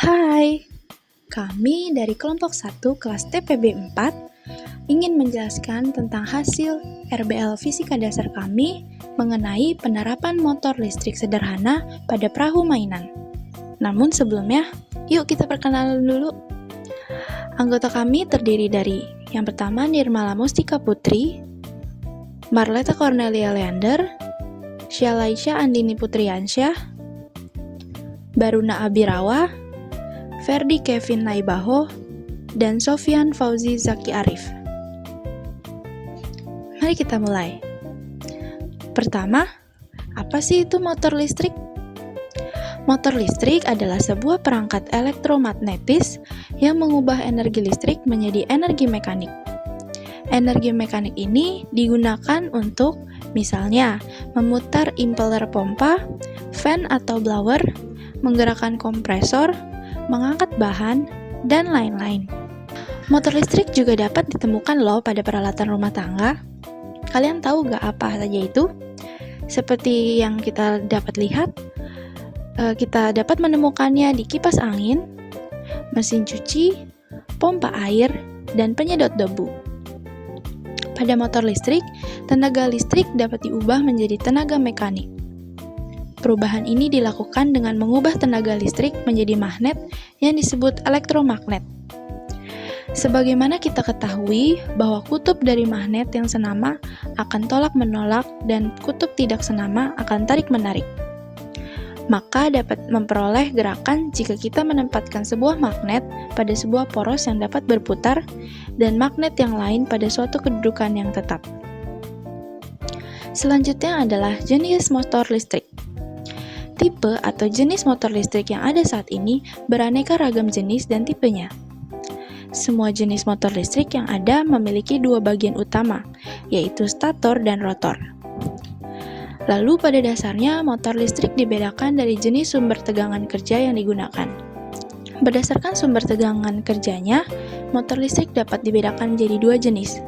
Hai, kami dari kelompok 1 kelas TPB 4 ingin menjelaskan tentang hasil RBL Fisika Dasar kami mengenai penerapan motor listrik sederhana pada perahu mainan. Namun sebelumnya, yuk kita perkenalan dulu. Anggota kami terdiri dari yang pertama Nirmala Mustika Putri, Marleta Cornelia Leander, Syalaisha Andini Putriansyah, Baruna Abirawa, Ferdi Kevin Naibaho, dan Sofyan Fauzi Zaki Arif. Mari kita mulai. Pertama, apa sih itu motor listrik? Motor listrik adalah sebuah perangkat elektromagnetis yang mengubah energi listrik menjadi energi mekanik. Energi mekanik ini digunakan untuk, misalnya, memutar impeller pompa, fan atau blower, menggerakkan kompresor, mengangkat bahan, dan lain-lain. Motor listrik juga dapat ditemukan loh pada peralatan rumah tangga. Kalian tahu gak apa saja itu? Seperti yang kita dapat lihat, kita dapat menemukannya di kipas angin, mesin cuci, pompa air, dan penyedot debu. Pada motor listrik, tenaga listrik dapat diubah menjadi tenaga mekanik. Perubahan ini dilakukan dengan mengubah tenaga listrik menjadi magnet yang disebut elektromagnet. Sebagaimana kita ketahui bahwa kutub dari magnet yang senama akan tolak-menolak dan kutub tidak senama akan tarik-menarik. Maka dapat memperoleh gerakan jika kita menempatkan sebuah magnet pada sebuah poros yang dapat berputar dan magnet yang lain pada suatu kedudukan yang tetap. Selanjutnya adalah jenis motor listrik. Tipe atau jenis motor listrik yang ada saat ini beraneka ragam jenis dan tipenya. Semua jenis motor listrik yang ada memiliki dua bagian utama, yaitu stator dan rotor. Lalu pada dasarnya motor listrik dibedakan dari jenis sumber tegangan kerja yang digunakan. Berdasarkan sumber tegangan kerjanya, motor listrik dapat dibedakan menjadi dua jenis,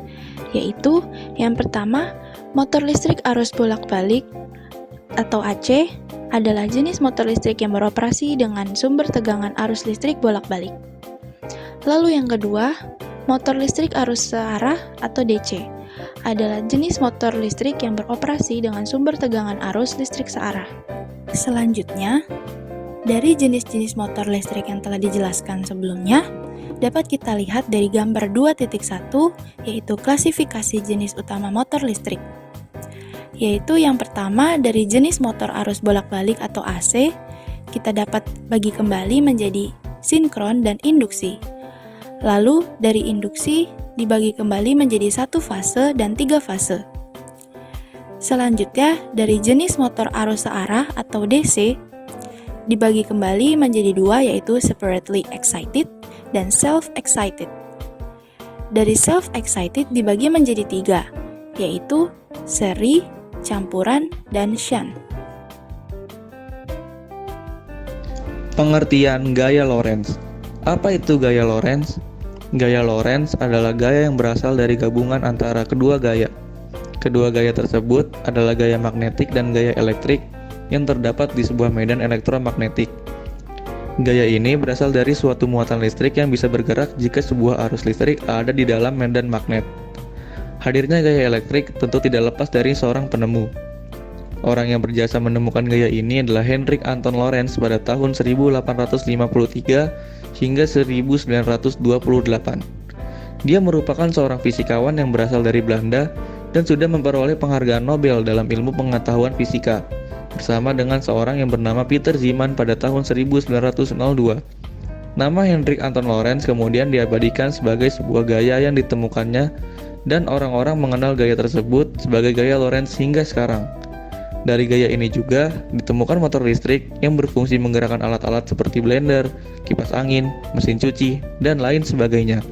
yaitu yang pertama, motor listrik arus bolak-balik atau AC adalah jenis motor listrik yang beroperasi dengan sumber tegangan arus listrik bolak-balik. Lalu yang kedua, motor listrik arus searah atau DC adalah jenis motor listrik yang beroperasi dengan sumber tegangan arus listrik searah. Selanjutnya, dari jenis-jenis motor listrik yang telah dijelaskan sebelumnya, dapat kita lihat dari gambar 2.1, yaitu klasifikasi jenis utama motor listrik. Yaitu yang pertama dari jenis motor arus bolak-balik atau AC, kita dapat bagi kembali menjadi sinkron dan induksi. Lalu dari induksi dibagi kembali menjadi satu fase dan tiga fase. Selanjutnya dari jenis motor arus searah atau DC dibagi kembali menjadi dua, yaitu separately excited dan self-excited. Dari self-excited dibagi menjadi tiga, yaitu seri, campuran, dan shunt. Pengertian gaya Lorentz. Apa itu gaya Lorentz? Gaya Lorentz adalah gaya yang berasal dari gabungan antara kedua gaya. Kedua gaya tersebut adalah gaya magnetik dan gaya elektrik yang terdapat di sebuah medan elektromagnetik. Gaya ini berasal dari suatu muatan listrik yang bisa bergerak jika sebuah arus listrik ada di dalam medan magnet. Hadirnya gaya elektrik tentu tidak lepas dari seorang penemu. Orang yang berjasa menemukan gaya ini adalah Hendrik Anton Lorentz pada tahun 1853 hingga 1928. Dia merupakan seorang fisikawan yang berasal dari Belanda dan sudah memperoleh penghargaan Nobel dalam ilmu pengetahuan fisika bersama dengan seorang yang bernama Peter Zeeman pada tahun 1902. Nama Hendrik Anton Lorentz kemudian diabadikan sebagai sebuah gaya yang ditemukannya dan orang-orang mengenal gaya tersebut sebagai gaya Lorentz hingga sekarang. Dari gaya ini juga ditemukan motor listrik yang berfungsi menggerakkan alat-alat seperti blender, kipas angin, mesin cuci, dan lain sebagainya.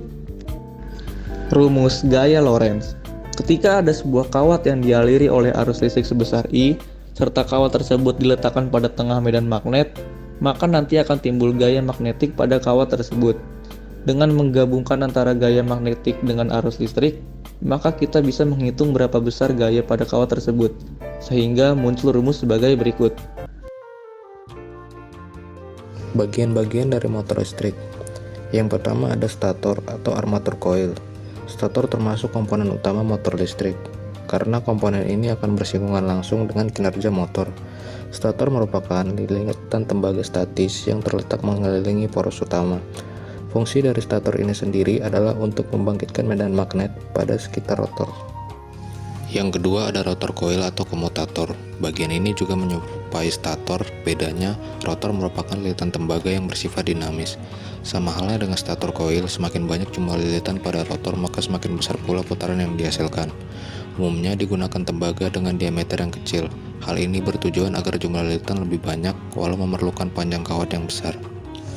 Rumus gaya Lorentz. Ketika ada sebuah kawat yang dialiri oleh arus listrik sebesar I, serta kawat tersebut diletakkan pada tengah medan magnet, maka nanti akan timbul gaya magnetik pada kawat tersebut. Dengan menggabungkan antara gaya magnetik dengan arus listrik, maka kita bisa menghitung berapa besar gaya pada kawat tersebut, sehingga muncul rumus sebagai berikut. Bagian-bagian dari motor listrik. Yang pertama ada stator atau armatur coil. Stator termasuk komponen utama motor listrik, karena komponen ini akan bersinggungan langsung dengan kinerja motor. Stator merupakan lilingatan tembaga statis yang terletak mengelilingi poros utama. Fungsi dari stator ini sendiri adalah untuk membangkitkan medan magnet pada sekitar rotor. Yang kedua ada rotor coil atau komutator. Bagian ini juga menyerupai stator, bedanya rotor merupakan lilitan tembaga yang bersifat dinamis. Sama halnya dengan stator coil, semakin banyak jumlah lilitan pada rotor maka semakin besar pula putaran yang dihasilkan. Umumnya digunakan tembaga dengan diameter yang kecil. Hal ini bertujuan agar jumlah lilitan lebih banyak walau memerlukan panjang kawat yang besar.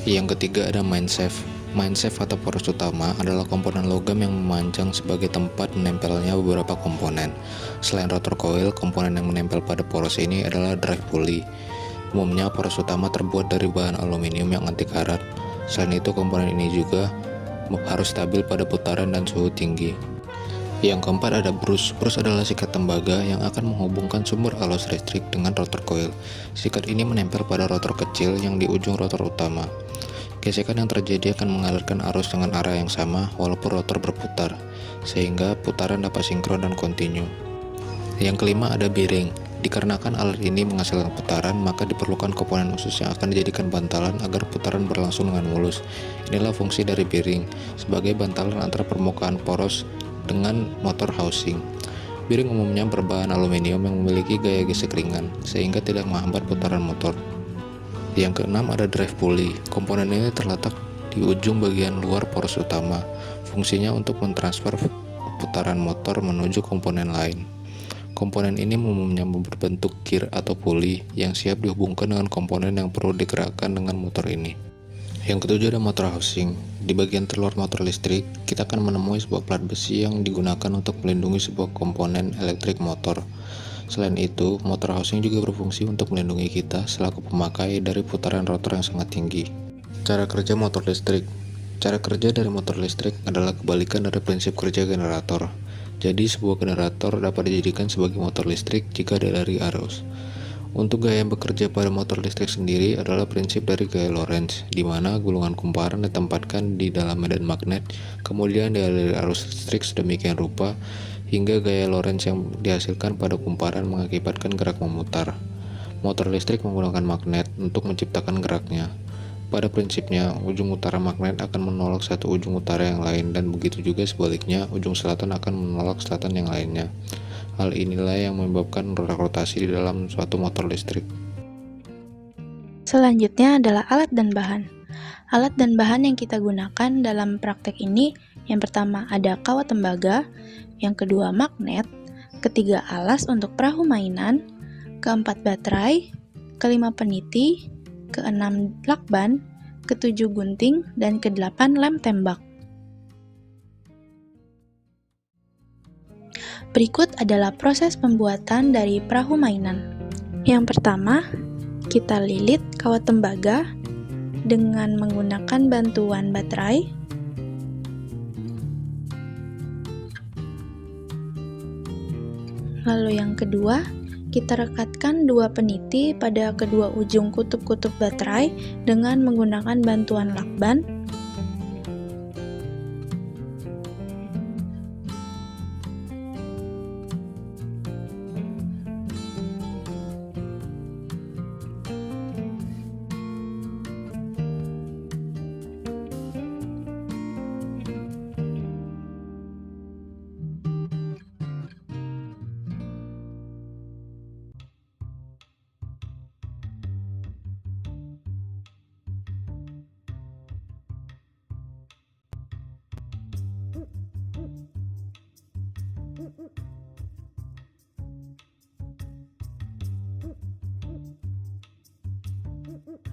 Yang ketiga ada main shaft. Main shaft atau poros utama adalah komponen logam yang memanjang sebagai tempat menempelnya beberapa komponen. Selain rotor coil, komponen yang menempel pada poros ini adalah drive pulley. Umumnya poros utama terbuat dari bahan aluminium yang anti karat. Selain itu, komponen ini juga harus stabil pada putaran dan suhu tinggi. Yang keempat ada brus. Brus adalah sikat tembaga yang akan menghubungkan sumber arus listrik dengan rotor coil. Sikat ini menempel pada rotor kecil yang di ujung rotor utama. Gesekan yang terjadi akan mengalirkan arus dengan arah yang sama walaupun rotor berputar, sehingga putaran dapat sinkron dan kontinu. Yang kelima ada bearing. Dikarenakan alat ini menghasilkan putaran, maka diperlukan komponen khusus yang akan dijadikan bantalan agar putaran berlangsung dengan mulus. Inilah fungsi dari bearing, sebagai bantalan antara permukaan poros dengan motor housing. Bearing umumnya berbahan aluminium yang memiliki gaya gesek ringan, sehingga tidak menghambat putaran motor. Yang keenam ada drive pulley. Komponen ini terletak di ujung bagian luar poros utama. Fungsinya untuk mentransfer putaran motor menuju komponen lain. Komponen ini umumnya berbentuk gear atau pulley yang siap dihubungkan dengan komponen yang perlu digerakkan dengan motor ini. Yang ketujuh ada motor housing. Di bagian terluar motor listrik, kita akan menemui sebuah plat besi yang digunakan untuk melindungi sebuah komponen elektrik motor. Selain itu, motor housing juga berfungsi untuk melindungi kita selaku pemakai dari putaran rotor yang sangat tinggi. Cara kerja motor listrik. Cara kerja dari motor listrik adalah kebalikan dari prinsip kerja generator. Jadi, sebuah generator dapat dijadikan sebagai motor listrik jika dari arus. Untuk gaya yang bekerja pada motor listrik sendiri adalah prinsip dari gaya Lorentz, di mana gulungan kumparan ditempatkan di dalam medan magnet, kemudian dialiri arus listrik sedemikian rupa hingga gaya Lorentz yang dihasilkan pada kumparan mengakibatkan gerak memutar. Motor listrik menggunakan magnet untuk menciptakan geraknya. Pada prinsipnya, ujung utara magnet akan menolak satu ujung utara yang lain, dan begitu juga sebaliknya, ujung selatan akan menolak selatan yang lainnya. Hal inilah yang menyebabkan rotasi di dalam suatu motor listrik. Selanjutnya adalah alat dan bahan. Alat dan bahan yang kita gunakan dalam praktek ini, yang pertama ada kawat tembaga, yang kedua magnet, ketiga alas untuk perahu mainan, keempat baterai, kelima peniti, keenam lakban, ketujuh gunting, dan kedelapan lem tembak. Berikut adalah proses pembuatan dari perahu mainan. Yang pertama, kita lilit kawat tembaga dengan menggunakan bantuan baterai. Lalu yang kedua, kita rekatkan dua peniti pada kedua ujung kutub-kutub baterai dengan menggunakan bantuan lakban.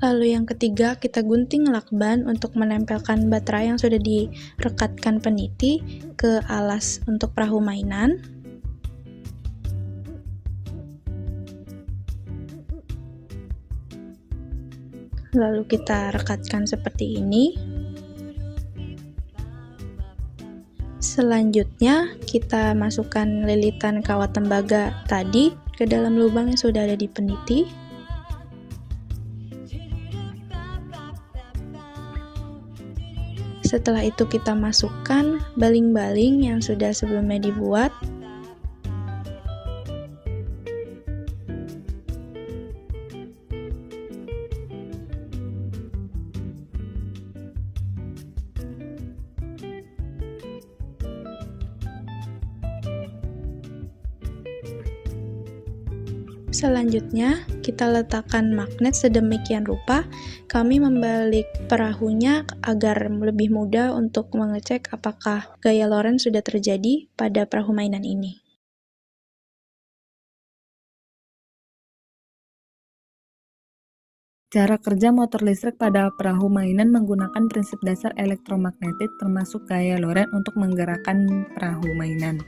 Lalu yang ketiga, kita gunting lakban untuk menempelkan baterai yang sudah direkatkan peniti ke alas untuk perahu mainan. Lalu kita rekatkan seperti ini. Selanjutnya, kita masukkan lilitan kawat tembaga tadi ke dalam lubang yang sudah ada di peniti. Setelah itu kita masukkan baling-baling yang sudah sebelumnya dibuat. Selanjutnya, kita letakkan magnet sedemikian rupa, kami membalik perahunya agar lebih mudah untuk mengecek apakah gaya Lorentz sudah terjadi pada perahu mainan ini. Cara kerja motor listrik pada perahu mainan menggunakan prinsip dasar elektromagnetik termasuk gaya Lorentz untuk menggerakkan perahu mainan.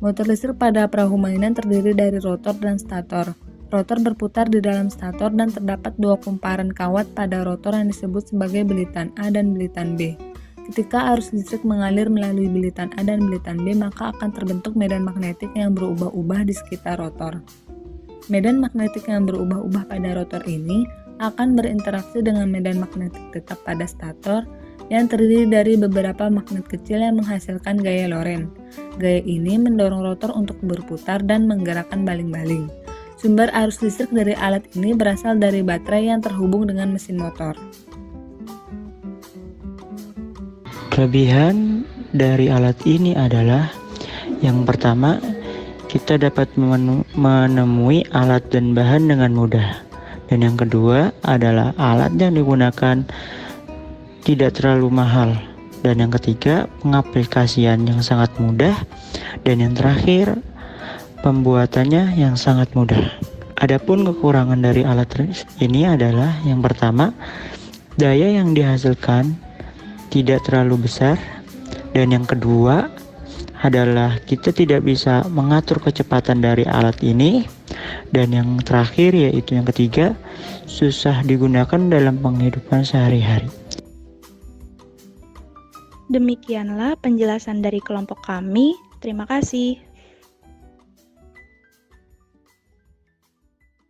Motor listrik pada perahu mainan terdiri dari rotor dan stator. Rotor berputar di dalam stator dan terdapat dua kumparan kawat pada rotor yang disebut sebagai bilitan A dan bilitan B. Ketika arus listrik mengalir melalui bilitan A dan bilitan B, maka akan terbentuk medan magnetik yang berubah-ubah di sekitar rotor. Medan magnetik yang berubah-ubah pada rotor ini akan berinteraksi dengan medan magnetik tetap pada stator yang terdiri dari beberapa magnet kecil yang menghasilkan gaya Lorentz. Gaya ini mendorong rotor untuk berputar dan menggerakkan baling-baling. Sumber arus listrik dari alat ini berasal dari baterai yang terhubung dengan mesin motor. Kelebihan dari alat ini adalah yang pertama, kita dapat menemui alat dan bahan dengan mudah. Dan yang kedua adalah alat yang digunakan tidak terlalu mahal. Dan yang ketiga, pengaplikasian yang sangat mudah. Dan yang terakhir, pembuatannya yang sangat mudah. Adapun kekurangan dari alat ini adalah yang pertama, daya yang dihasilkan tidak terlalu besar. Dan yang kedua adalah kita tidak bisa mengatur kecepatan dari alat ini. Dan yang terakhir yaitu yang ketiga, susah digunakan dalam penghidupan sehari-hari. Demikianlah penjelasan dari kelompok kami. Terima kasih.